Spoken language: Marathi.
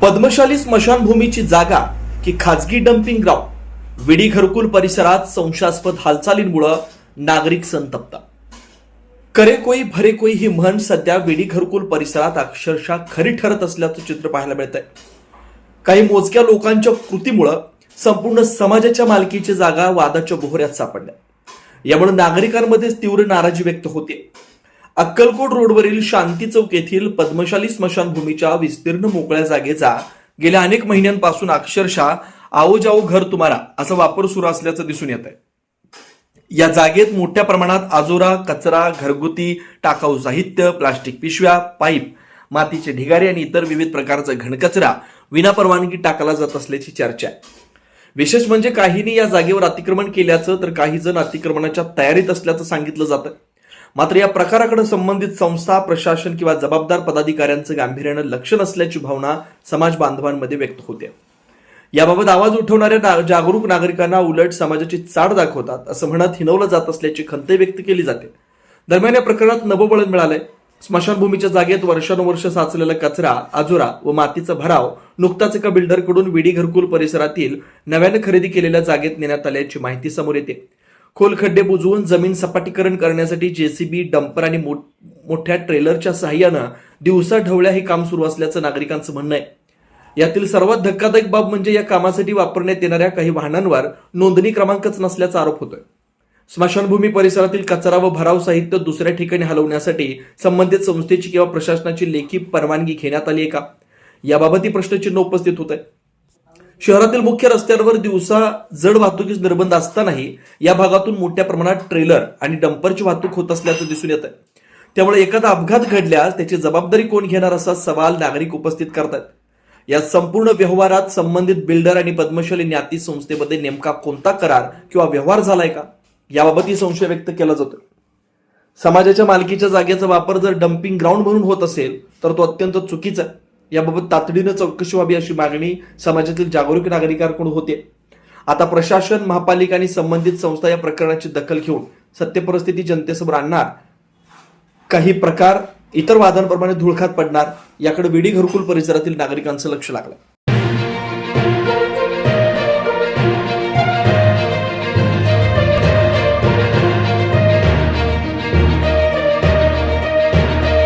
पद्मशाली स्मशानभूमीची जागा की खाजगी डम्पिंग ग्राउंड? विडी घरकुल परिसरात संशयास्पद हालचालींमुळे नागरिक संतप्त. करे कोई भरे कोई ही म्हण सध्या विडी घरकुल परिसरात अक्षरशः खरी ठरत असल्याचं चित्र पाहायला मिळतंय. काही मोजक्या लोकांच्या कृतीमुळे संपूर्ण समाजाच्या मालकीची जागा वादाच्या बोहऱ्यात सापडल्या. यामुळे नागरिकांमध्ये तीव्र नाराजी व्यक्त होते. अक्कलकोट रोडवरील शांती चौक येथील पद्मशाली स्मशानभूमीच्या विस्तीर्ण मोकळ्या जागेचा गेल्या अनेक महिन्यांपासून अक्षरशः आओ जाओ घर तुम्हारा असा वापर सुरू असल्याचं दिसून येत आहे. या जागेत मोठ्या प्रमाणात आजोरा, कचरा, घरगुती टाकाऊ साहित्य, प्लास्टिक पिशव्या, पाईप, मातीचे ढिगारे आणि इतर विविध प्रकारचा घनकचरा विनापरवानगी टाकला जात असल्याची चर्चा आहे. विशेष म्हणजे काहींनी या जागेवर अतिक्रमण केल्याचं तर काही जण अतिक्रमणाच्या तयारीत असल्याचं सांगितलं जातं. मात्र या प्रकाराकडे संबंधित संस्था, प्रशासन किंवा जबाबदार पदाधिकाऱ्यांचं गांभीर्यानं लक्ष नसल्याची भावना समाज बांधवांमध्ये व्यक्त होते. याबाबत आवाज उठवणाऱ्या जागरूक नागरिकांना उलट समाजाची चाड दाखवतात असं म्हणत हिनवलं जात असल्याची खंत व्यक्त केली जाते. दरम्यान या प्रकरणात नवबळ मिळालंय. स्मशानभूमीच्या जागेत वर्षानुवर्ष साचलेला कचरा, आजोरा व मातीचा भराव नुकताच एका बिल्डरकडून विडी घरकुल परिसरातील नव्याने खरेदी केलेल्या जागेत नेण्यात आल्याची माहिती समोर येते. खोल खड्डे बुजवून जमीन सपाटीकरण करण्यासाठी जेसीबी, डंपर आणि मोठ्या ट्रेलरच्या सहाय्यानं दिवसा ढवळ्या हे काम सुरू असल्याचं नागरिकांचं म्हणणं आहे. यातील सर्वात धक्कादायक बाब म्हणजे या कामासाठी वापरण्यात येणाऱ्या काही वाहनांवर नोंदणी क्रमांकच नसल्याचा आरोप होतोय. स्मशानभूमी परिसरातील कचरा व भराव साहित्य दुसऱ्या ठिकाणी हलवण्यासाठी संबंधित संस्थेची किंवा प्रशासनाची लेखी परवानगी घेण्यात आली आहे का, याबाबतही प्रश्नचिन्ह उपस्थित होत आहे. शहरातील मुख्य रस्त्यांवर दिवसा जड वाहतुकीस निर्बंध असतानाही या भागातून मोठ्या प्रमाणात ट्रेलर आणि डंपरची वाहतूक होत असल्याचं दिसून येत आहे. त्यामुळे एखादा अपघात घडल्यास त्याची जबाबदारी कोण घेणार असा सवाल नागरिक उपस्थित करतात. या संपूर्ण व्यवहारात संबंधित बिल्डर आणि पद्मशाली न्याती संस्थेमध्ये नेमका कोणता करार किंवा व्यवहार झालाय का, याबाबतही संशय व्यक्त केला जातो. समाजाच्या मालकीच्या जागेचा वापर जर डम्पिंग ग्राउंड म्हणून होत असेल तर तो अत्यंत चुकीचा आहे. याबाबत तातडीनं चौकशी व्हावी अशी मागणी समाजातील जागरूक नागरिकांकडून होते. आता प्रशासन, महापालिका आणि संबंधित संस्था या प्रकरणाची दखल घेऊन सत्य परिस्थिती जनतेसमोर आणणार. काही प्रकार इतर वादांप्रमाणे धुळखात पडणार याकडे विडी घरकुल परिसरातील नागरिकांचं लक्ष लागलं.